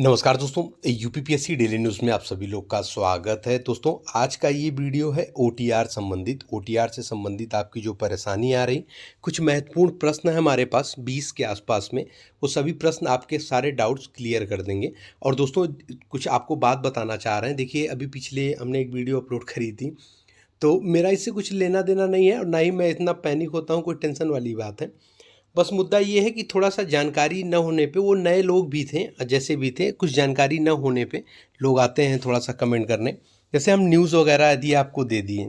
नमस्कार दोस्तों, UPPSC daily news में आप सभी लोग का स्वागत है। दोस्तों, आज का ये वीडियो है ओटीआर से संबंधित आपकी जो परेशानी आ रही, कुछ महत्वपूर्ण प्रश्न है हमारे पास 20 के आसपास में। वो सभी प्रश्न आपके सारे डाउट्स क्लियर कर देंगे। और दोस्तों, कुछ आपको बात बताना चाह रहे हैं। देखिए, अभी पिछले हमने एक वीडियो अपलोड करी थी, तो मेरा इससे कुछ लेना देना नहीं है और ना ही मैं इतना पैनिक होता हूँ, कोई टेंशन वाली बात है। बस मुद्दा ये है कि थोड़ा-सा जानकारी न होने पे, वो नए लोग भी थे, जैसे भी थे, कुछ जानकारी न होने पे लोग आते हैं थोड़ा-सा कमेंट करने। जैसे हम न्यूज़ वगैरह यदि आपको दे दिए,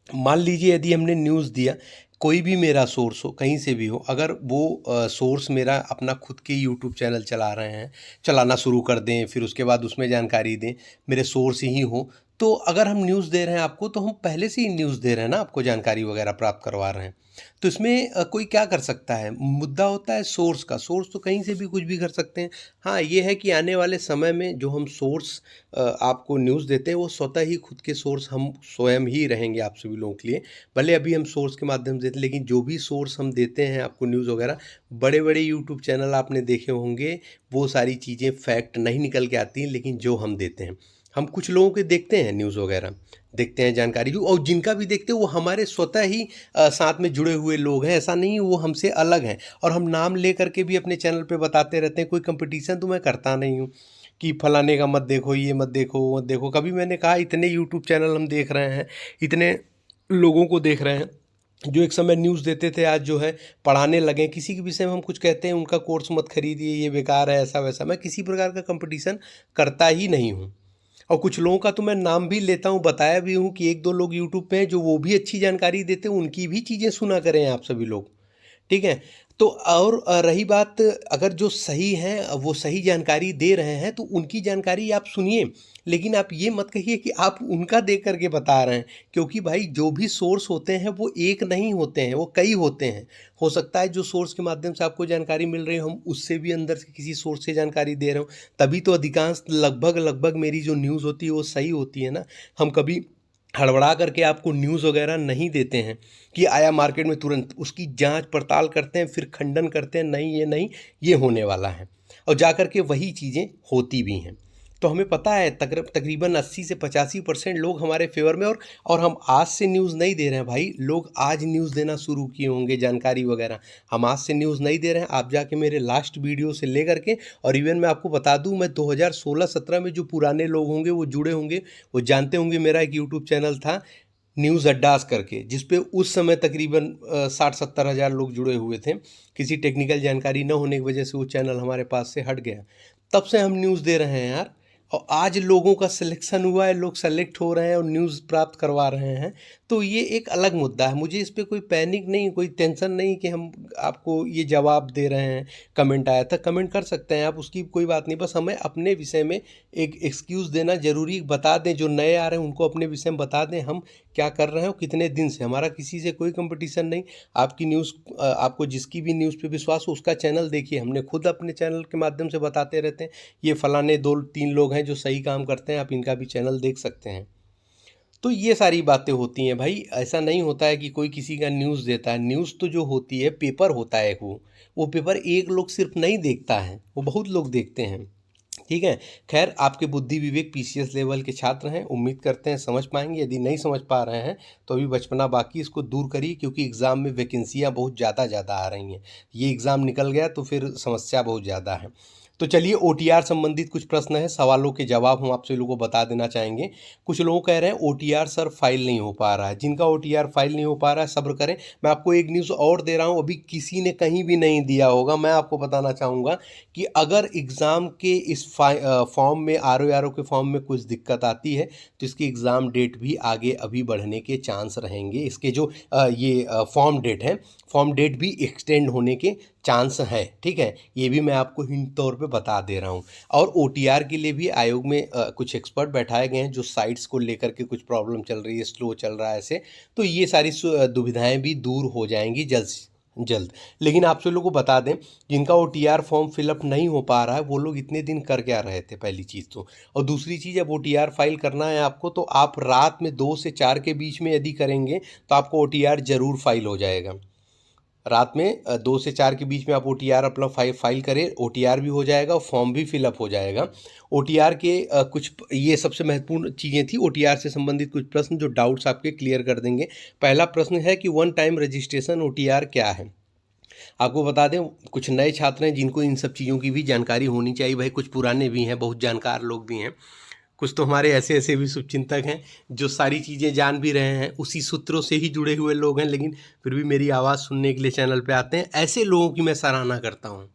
मान लीजिए यदि हमने न्यूज़ दिया, कोई भी मेरा सोर्स हो, कहीं से भी हो, अगर वो सोर्स मेरा अपना खुद के यूट्यूब चैनल चला रहे हैं, चलाना शुरू कर दें, फिर उसके बाद उसमें जानकारी दें, मेरे सोर्स ही हों, तो अगर हम न्यूज़ दे रहे हैं आपको, तो हम पहले से ही न्यूज़ दे रहे हैं ना, आपको जानकारी वगैरह प्राप्त करवा रहे हैं। तो इसमें कोई क्या कर सकता है? मुद्दा होता है सोर्स का। सोर्स तो कहीं से भी कुछ भी कर सकते हैं। हाँ, ये है कि आने वाले समय में जो हम सोर्स आपको न्यूज़ देते हैं, वो स्वतः ही खुद के सोर्स हम स्वयं ही रहेंगे आप सभी लोगों के लिए। भले अभी हम सोर्स के माध्यम से देते हैं, लेकिन जो भी सोर्स हम देते हैं आपको न्यूज़ वगैरह, बड़े-बड़े यूट्यूब चैनल आपने देखे होंगे, वो सारी चीज़ें फैक्ट नहीं निकल के आती हैं, लेकिन जो हम देते हैं। हम कुछ लोगों के देखते हैं न्यूज़ वगैरह, देखते हैं जानकारी जो, और जिनका भी देखते हैं वो हमारे स्वतः ही साथ में जुड़े हुए लोग हैं, ऐसा नहीं वो हमसे अलग हैं। और हम नाम ले करके भी अपने चैनल पे बताते रहते हैं। कोई कंपटीशन तो मैं करता नहीं हूँ कि फलाने का मत देखो, ये मत देखो, वो मत देखो। कभी मैंने कहा इतने यूट्यूब चैनल हम देख रहे हैं, इतने लोगों को देख रहे हैं, जो एक समय न्यूज़ देते थे, आज जो है पढ़ाने लगे। किसी के विषय में हम कुछ कहते हैं, उनका कोर्स मत खरीदिए, ये बेकार है, ऐसा वैसा। मैं किसी प्रकार का कंपटीशन करता ही नहीं हूँ। और कुछ लोगों का तो मैं नाम भी लेता हूँ, बताया भी हूँ कि 1-2 लोग यूट्यूब पे हैं जो वो भी अच्छी जानकारी देते हैं, उनकी भी चीज़ें सुना करें आप सभी लोग, ठीक है? तो और रही बात, अगर जो सही हैं, वो सही जानकारी दे रहे हैं, तो उनकी जानकारी आप सुनिए। लेकिन आप ये मत कहिए कि आप उनका देख कर के बता रहे हैं, क्योंकि भाई जो भी सोर्स होते हैं वो एक नहीं होते हैं, वो कई होते हैं। हो सकता है जो सोर्स के माध्यम से आपको जानकारी मिल रही हो, हम उससे भी अंदर से किसी सोर्स से जानकारी दे रहे हो, तभी तो अधिकांश लगभग मेरी जो न्यूज़ होती है वो सही होती है ना। हम कभी हड़बड़ा करके आपको न्यूज़ वगैरह नहीं देते हैं कि आया मार्केट में तुरंत, उसकी जांच पड़ताल करते हैं, फिर खंडन करते हैं, नहीं ये नहीं, ये होने वाला है, और जा कर के वही चीज़ें होती भी हैं। तो हमें पता है तकरीबन 80 से 85% लोग हमारे फेवर में। और हम आज से न्यूज़ नहीं दे रहे हैं भाई, लोग आज न्यूज़ देना शुरू किए होंगे, जानकारी वगैरह। हम आज से न्यूज़ नहीं दे रहे हैं। आप जाके मेरे लास्ट वीडियो से ले करके, और इवन मैं आपको बता दूं, मैं 2016-17 में जो पुराने लोग होंगे वो जुड़े होंगे, वो जानते होंगे, मेरा एक यूट्यूब चैनल था न्यूज़ अड्डास करके, जिस पे उस समय तकरीबन 60-70 हज़ार लोग जुड़े हुए थे। किसी टेक्निकल जानकारी न होने की वजह से वो चैनल हमारे पास से हट गया। तब से हम न्यूज़ दे रहे हैं यार, और आज लोगों का सिलेक्शन हुआ है, लोग सेलेक्ट हो रहे हैं और न्यूज़ प्राप्त करवा रहे हैं। तो ये एक अलग मुद्दा है। मुझे इस पे कोई पैनिक नहीं, कोई टेंशन नहीं कि हम आपको ये जवाब दे रहे हैं। कमेंट आया था, कमेंट कर सकते हैं आप, उसकी कोई बात नहीं। बस हमें अपने विषय में एक एक्सक्यूज़ देना ज़रूरी, बता दें, जो नए आ रहे हैं उनको अपने विषय में बता दें हम क्या कर रहे हैं और कितने दिन से। हमारा किसी से कोई कंपटीशन नहीं। आपकी न्यूज़, आपको जिसकी भी न्यूज़ पे विश्वास हो, उसका चैनल देखिए। हमने खुद अपने चैनल के माध्यम से बताते रहते हैं, ये फलाने 2-3 लोग हैं जो सही काम करते हैं, आप इनका भी चैनल देख सकते हैं। तो ये सारी बातें होती हैं भाई। ऐसा नहीं होता है कि कोई किसी का न्यूज़ देता है। न्यूज़ तो जो होती है, पेपर होता है एक, वो पेपर एक लोग सिर्फ नहीं देखता है, वो बहुत लोग देखते हैं, ठीक है? खैर, आपके बुद्धि विवेक पीसीएस लेवल के छात्र हैं, उम्मीद करते हैं समझ पाएंगे। यदि नहीं समझ पा रहे हैं तो अभी बचपना बाकी, इसको दूर करिए, क्योंकि एग्ज़ाम में वैकेंसियाँ बहुत ज़्यादा आ रही हैं। ये एग्ज़ाम निकल गया तो फिर समस्या बहुत ज़्यादा है। तो चलिए, ओटीआर संबंधित कुछ प्रश्न हैं, सवालों के जवाब हम आपसे लोगों को बता देना चाहेंगे। कुछ लोग कह रहे हैं ओटीआर सर फाइल नहीं हो पा रहा है। जिनका ओटीआर फाइल नहीं हो पा रहा है, सब्र करें। मैं आपको एक न्यूज़ और दे रहा हूँ, अभी किसी ने कहीं भी नहीं दिया होगा। मैं आपको बताना चाहूँगा कि अगर एग्ज़ाम के इस फॉर्म में, आरओ के फॉर्म में कुछ दिक्कत आती है, तो इसकी एग्ज़ाम डेट भी आगे अभी बढ़ने के चांस रहेंगे। इसके जो ये फॉर्म डेट है, फॉर्म डेट भी एक्सटेंड होने के चांस है, ठीक है? ये भी मैं आपको हिंट तौर पे बता दे रहा हूँ। और ओटीआर के लिए भी आयोग में कुछ एक्सपर्ट बैठाए गए हैं, जो साइट्स को लेकर के कुछ प्रॉब्लम चल रही है, स्लो चल रहा है ऐसे, तो ये सारी दुविधाएं भी दूर हो जाएंगी जल्द से जल्द। लेकिन आप सब लोगों को बता दें, जिनका ओटीआर फॉर्म फिलअप नहीं हो पा रहा है, वो लोग इतने दिन कर क्या रहे थे, पहली चीज़ तो। और दूसरी चीज़, जब ओटीआर फाइल करना है आपको, तो आप रात में 2 से 4 के बीच में यदि करेंगे तो आपको ओटीआर ज़रूर फाइल हो जाएगा। रात में 2 से 4 के बीच में आप ओटीआर अपना फाइल करें, ओटीआर भी हो जाएगा और फॉर्म भी फिलअप हो जाएगा। ओटीआर के कुछ ये सबसे महत्वपूर्ण चीज़ें थी ओटीआर से संबंधित कुछ प्रश्न जो डाउट्स आपके क्लियर कर देंगे। पहला प्रश्न है कि वन टाइम रजिस्ट्रेशन ओटीआर क्या है? आपको बता दें, कुछ नए छात्र हैं जिनको इन सब चीज़ों की भी जानकारी होनी चाहिए। भाई कुछ पुराने भी हैं, बहुत जानकार लोग भी हैं, कुछ तो हमारे ऐसे ऐसे भी शुभचिंतक हैं जो सारी चीज़ें जान भी रहे हैं, उसी सूत्रों से ही जुड़े हुए लोग हैं, लेकिन फिर भी मेरी आवाज़ सुनने के लिए चैनल पे आते हैं। ऐसे लोगों की मैं सराहना करता हूँ,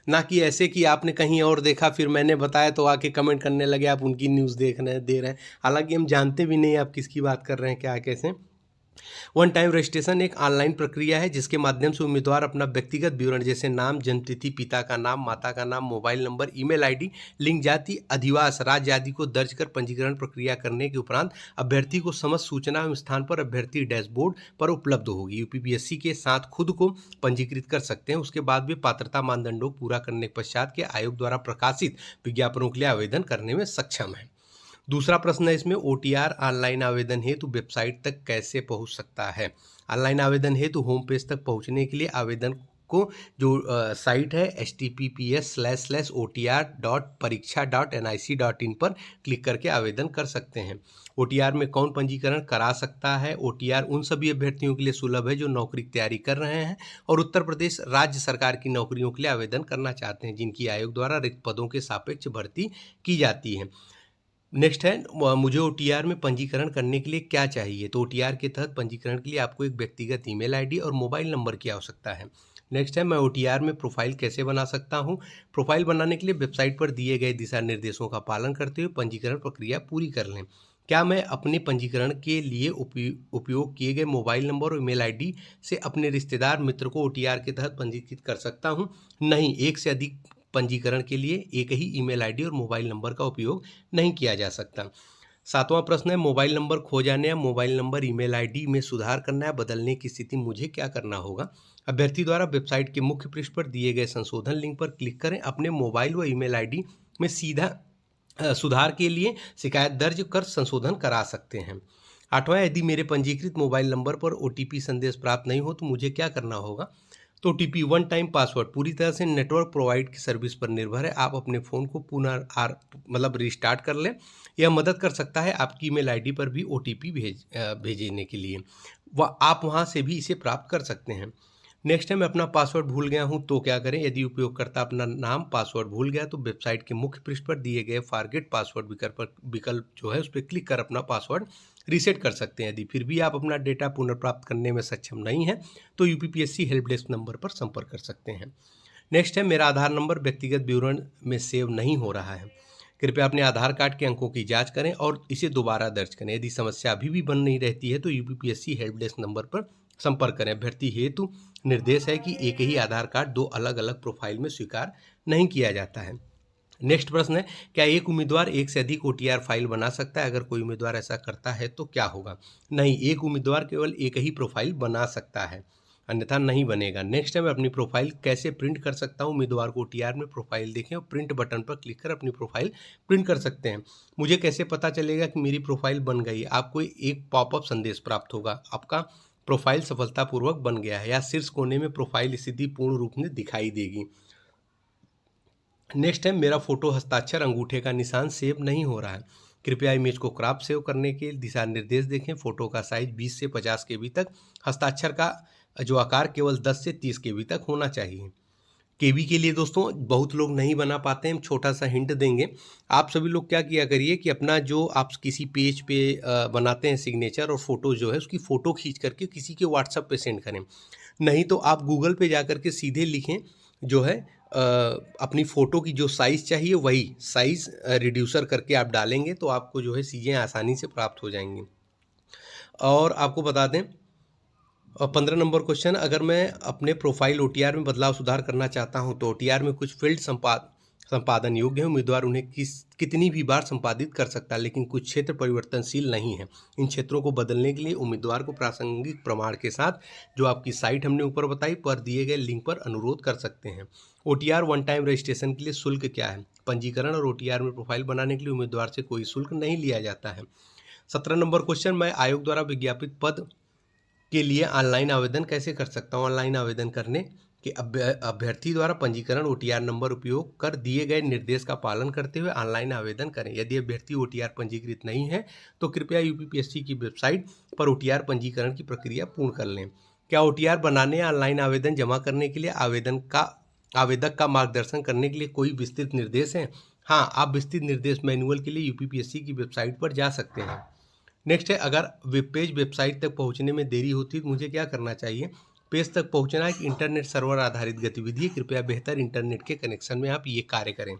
ना कि ऐसे कि आपने कहीं और देखा फिर मैंने बताया तो आके कमेंट करने लगे आप उनकी न्यूज़ देख रहे हैं, दे रहे हैं, हालांकि हम जानते भी नहीं आप किसकी बात कर रहे हैं, क्या कैसे। वन टाइम रजिस्ट्रेशन एक ऑनलाइन प्रक्रिया है जिसके माध्यम से उम्मीदवार अपना व्यक्तिगत विवरण जैसे नाम, जन्मतिथि, पिता का नाम, माता का नाम, मोबाइल नंबर, ईमेल आईडी, लिंग, जाति, अधिवास, राज्य आदि को दर्ज कर पंजीकरण प्रक्रिया करने के उपरांत अभ्यर्थी को समस्त सूचना एवं स्थान पर अभ्यर्थी डैशबोर्ड पर उपलब्ध होगी। यूपीपीएससी के साथ खुद को पंजीकृत कर सकते हैं। उसके बाद भी पात्रता मानदंडों को पूरा करने के पश्चात के आयोग द्वारा प्रकाशित विज्ञापनों के लिए आवेदन करने में सक्षम है। दूसरा प्रश्न है इसमें, ओटीआर ऑनलाइन आवेदन हेतु वेबसाइट तक कैसे पहुंच सकता है? ऑनलाइन आवेदन हेतु होम पेज तक पहुंचने के लिए आवेदन को जो साइट है https://otr.pariksha.nic.in पर क्लिक करके आवेदन कर सकते हैं। ओटीआर में कौन पंजीकरण करा सकता है? ओटीआर उन सभी अभ्यर्थियों के लिए सुलभ है जो नौकरी की तैयारी कर रहे हैं और उत्तर प्रदेश राज्य सरकार की नौकरियों के लिए आवेदन करना चाहते हैं जिनकी आयोग द्वारा रिक्त पदों के सापेक्ष भर्ती की जाती है। नेक्स्ट है, मुझे ओटीआर में पंजीकरण करने के लिए क्या चाहिए? तो ओटीआर के तहत पंजीकरण के लिए आपको एक व्यक्तिगत ईमेल आईडी और मोबाइल नंबर की आवश्यकता है। नेक्स्ट है, मैं ओटीआर में प्रोफाइल कैसे बना सकता हूं? प्रोफाइल बनाने के लिए वेबसाइट पर दिए गए दिशा निर्देशों का पालन करते हुए पंजीकरण प्रक्रिया पूरी कर लें। क्या मैं अपने पंजीकरण के लिए उपयोग किए गए मोबाइल नंबर और ईमेल आईडी से अपने रिश्तेदार मित्र को ओटीआर के तहत पंजीकृत कर सकता हूं? नहीं, एक से अधिक पंजीकरण के लिए एक ही ईमेल आईडी और मोबाइल नंबर का उपयोग नहीं किया जा सकता। सातवां प्रश्न है, मोबाइल नंबर खो जाने या मोबाइल नंबर ईमेल आईडी में सुधार करना या बदलने की स्थिति मुझे क्या करना होगा? अभ्यर्थी द्वारा वेबसाइट के मुख्य पृष्ठ पर दिए गए संशोधन लिंक पर क्लिक करें। अपने मोबाइल व ईमेल आईडी में सीधा सुधार के लिए शिकायत दर्ज कर संशोधन करा सकते हैं। आठवां, यदि मेरे पंजीकृत मोबाइल नंबर पर ओटीपी संदेश प्राप्त नहीं हो तो मुझे क्या करना होगा? तो ओटीपी वन टाइम पासवर्ड पूरी तरह से नेटवर्क प्रोवाइड की सर्विस पर निर्भर है। आप अपने फ़ोन को पुनः रिस्टार्ट कर लें। यह मदद कर सकता है आपकी ईमेल आईडी पर भी ओटीपी भेजने के लिए, वह आप वहां से भी इसे प्राप्त कर सकते हैं। नेक्स्ट है, मैं अपना पासवर्ड भूल गया हूं तो क्या करें? यदि उपयोगकर्ता अपना नाम पासवर्ड भूल गया तो वेबसाइट के मुख्य पृष्ठ पर दिए गए फॉरगेट पासवर्ड विकल्प जो है उस पर क्लिक कर अपना पासवर्ड रीसेट कर सकते हैं। यदि फिर भी आप अपना डेटा पुनर्प्राप्त करने में सक्षम नहीं है तो यूपीपीएससी हेल्प डेस्क नंबर पर संपर्क कर सकते हैं। नेक्स्ट है, मेरा आधार नंबर व्यक्तिगत विवरण में सेव नहीं हो रहा है। कृपया अपने आधार कार्ड के अंकों की जांच करें और इसे दोबारा दर्ज करें। यदि समस्या अभी भी बन नहीं रहती है तो यूपीपीएससी हेल्प डेस्क नंबर पर संपर्क करें। अभ्यर्थी हेतु निर्देश है कि एक ही आधार कार्ड दो अलग अलग प्रोफाइल में स्वीकार नहीं किया जाता है। नेक्स्ट प्रश्न है, क्या एक उम्मीदवार एक से अधिक ओटीआर फाइल बना सकता है? अगर कोई उम्मीदवार ऐसा करता है तो क्या होगा? नहीं, एक उम्मीदवार केवल एक ही प्रोफाइल बना सकता है, अन्यथा नहीं बनेगा। नेक्स्ट है, मैं अपनी प्रोफाइल कैसे प्रिंट कर सकता हूँ? उम्मीदवार को ओटीआर में प्रोफाइल देखें और प्रिंट बटन पर क्लिक कर अपनी प्रोफाइल प्रिंट कर सकते हैं। मुझे कैसे पता चलेगा कि मेरी प्रोफाइल बन गई? आपको एक पॉपअप संदेश प्राप्त होगा, आपका प्रोफाइल सफलतापूर्वक बन गया है, या शीर्ष कोने में प्रोफाइल स्थिति पूर्ण रूप में दिखाई देगी। नेक्स्ट है, मेरा फोटो, हस्ताक्षर, अंगूठे का निशान सेव नहीं हो रहा है। कृपया इमेज को क्रॉप सेव करने के दिशा निर्देश देखें। फोटो का साइज 20 से 50 केबी तक, हस्ताक्षर का जो आकार केवल 10 से 30 केबी तक होना चाहिए। केबी के लिए दोस्तों बहुत लोग नहीं बना पाते हैं, हम छोटा सा हिंट देंगे। आप सभी लोग क्या किया करिए कि अपना जो आप किसी पेज पे बनाते हैं सिग्नेचर और फोटो जो है उसकी फ़ोटो खींच करके किसी के व्हाट्सएप पे सेंड करें। नहीं तो आप गूगल पे जा करके सीधे लिखें जो है अपनी फ़ोटो की जो साइज़ चाहिए वही साइज़ रिड्यूसर करके आप डालेंगे तो आपको जो है चीज़ें आसानी से प्राप्त हो जाएंगी। और आपको बता दें, और 15 नंबर क्वेश्चन, अगर मैं अपने प्रोफाइल ओटीआर में बदलाव सुधार करना चाहता हूं तो ओटीआर में कुछ फील्ड संपादन योग्य है। उम्मीदवार उन्हें कितनी भी बार संपादित कर सकता है, लेकिन कुछ क्षेत्र परिवर्तनशील नहीं है। इन क्षेत्रों को बदलने के लिए उम्मीदवार को प्रासंगिक प्रमाण के साथ जो आपकी साइट हमने ऊपर बताई पर दिए गए लिंक पर अनुरोध कर सकते हैं। ओटीआर वन टाइम रजिस्ट्रेशन के लिए शुल्क क्या है? पंजीकरण और ओटीआर में प्रोफाइल बनाने के लिए उम्मीदवार से कोई शुल्क नहीं लिया जाता है। 17 नंबर क्वेश्चन, मैं आयोग द्वारा विज्ञापित पद के लिए ऑनलाइन आवेदन कैसे कर सकता हूँ। ऑनलाइन आवेदन करने कि अभ्यर्थी द्वारा पंजीकरण ओटीआर नंबर उपयोग कर दिए गए निर्देश का पालन करते हुए ऑनलाइन आवेदन करें। यदि अभ्यर्थी ओटीआर पंजीकृत नहीं है तो कृपया यूपीपीएससी की वेबसाइट पर ओटीआर पंजीकरण की प्रक्रिया पूर्ण कर लें। क्या ओटीआर बनाने या ऑनलाइन आवेदन जमा करने के लिए आवेदक का मार्गदर्शन करने के लिए कोई विस्तृत निर्देश हैं? हाँ, आप विस्तृत निर्देश मैनुअल के लिए यूपीपीएससी की वेबसाइट पर जा सकते हैं। नेक्स्ट है, अगर वेब पेज वेबसाइट तक पहुंचने में देरी होती है तो मुझे क्या करना चाहिए। पेज तक पहुंचना एक इंटरनेट सर्वर आधारित गतिविधि है, कृपया बेहतर इंटरनेट के कनेक्शन में आप ये कार्य करें।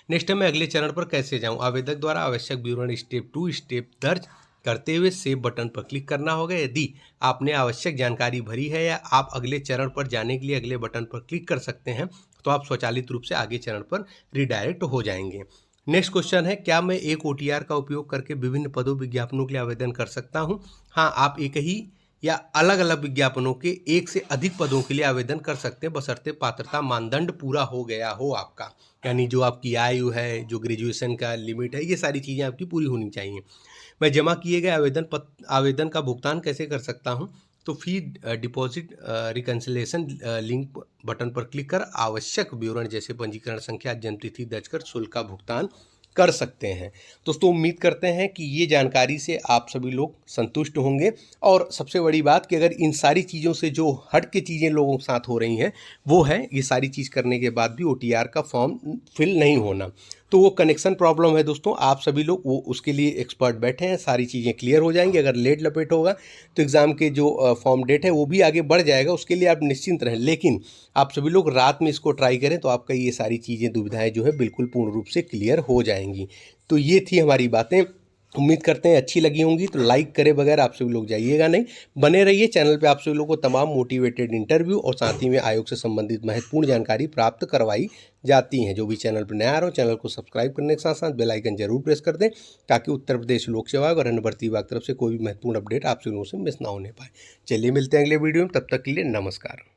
नेक्स्ट है, मैं अगले चरण पर कैसे जाऊं। आवेदक द्वारा आवश्यक विवरण स्टेप 2 स्टेप दर्ज करते हुए सेव बटन पर क्लिक करना होगा। यदि आपने आवश्यक जानकारी भरी है या आप अगले चरण पर जाने के लिए अगले बटन पर क्लिक कर सकते हैं तो आप स्वचालित रूप से आगे चरण पर रिडायरेक्ट हो जाएंगे। नेक्स्ट क्वेश्चन है, क्या मैं एक ओटीआर का उपयोग करके विभिन्न पदों विज्ञापनों के लिए आवेदन कर सकता हूं। हाँ, आप एक ही या अलग अलग विज्ञापनों के एक से अधिक पदों के लिए आवेदन कर सकते हैं, बशर्ते पात्रता मानदंड पूरा हो गया हो आपका। यानी जो आपकी आयु है, जो ग्रेजुएशन का लिमिट है, ये सारी चीज़ें आपकी पूरी होनी चाहिए। मैं जमा किए गए आवेदन का भुगतान कैसे कर सकता हूँ। तो फी डिपॉजिट रिकन्सिलेशन लिंक बटन पर क्लिक कर आवश्यक विवरण जैसे पंजीकरण संख्या, जन्मतिथि दर्ज कर शुल्क का भुगतान कर सकते हैं। दोस्तों, उम्मीद करते हैं कि ये जानकारी से आप सभी लोग संतुष्ट होंगे। और सबसे बड़ी बात कि अगर इन सारी चीज़ों से जो हट के चीज़ें लोगों के साथ हो रही हैं वो है ये सारी चीज़ करने के बाद भी ओटीआर का फॉर्म फिल नहीं होना, तो वो कनेक्शन प्रॉब्लम है। दोस्तों, आप सभी लोग वो उसके लिए एक्सपर्ट बैठे हैं, सारी चीज़ें क्लियर हो जाएंगी। अगर लेट लपेट होगा तो एग्ज़ाम के जो फॉर्म डेट है वो भी आगे बढ़ जाएगा, उसके लिए आप निश्चिंत रहें। लेकिन आप सभी लोग रात में इसको ट्राई करें तो आपका ये सारी चीज़ें दुविधाएं जो है बिल्कुल पूर्ण रूप से क्लियर हो जाएंगी। तो ये थी हमारी बातें, उम्मीद करते हैं अच्छी लगी होंगी। तो लाइक करे बगैर आप सभी लोग जाइएगा नहीं, बने रहिए चैनल पे। आप सभी लोगों को तमाम मोटिवेटेड इंटरव्यू और साथ ही में आयोग से संबंधित महत्वपूर्ण जानकारी प्राप्त करवाई जाती हैं। जो भी चैनल पर नया आ रहा हो चैनल को सब्सक्राइब करने के साथ साथ बेल आइकन जरूर प्रेस कर दें ताकि उत्तर प्रदेश लोक सेवा और अन्य भर्ती विभाग तरफ से कोई भी महत्वपूर्ण अपडेट आप सभी लोगों से मिस ना होने पाए। चलिए मिलते हैं अगले वीडियो में, तब तक के लिए नमस्कार।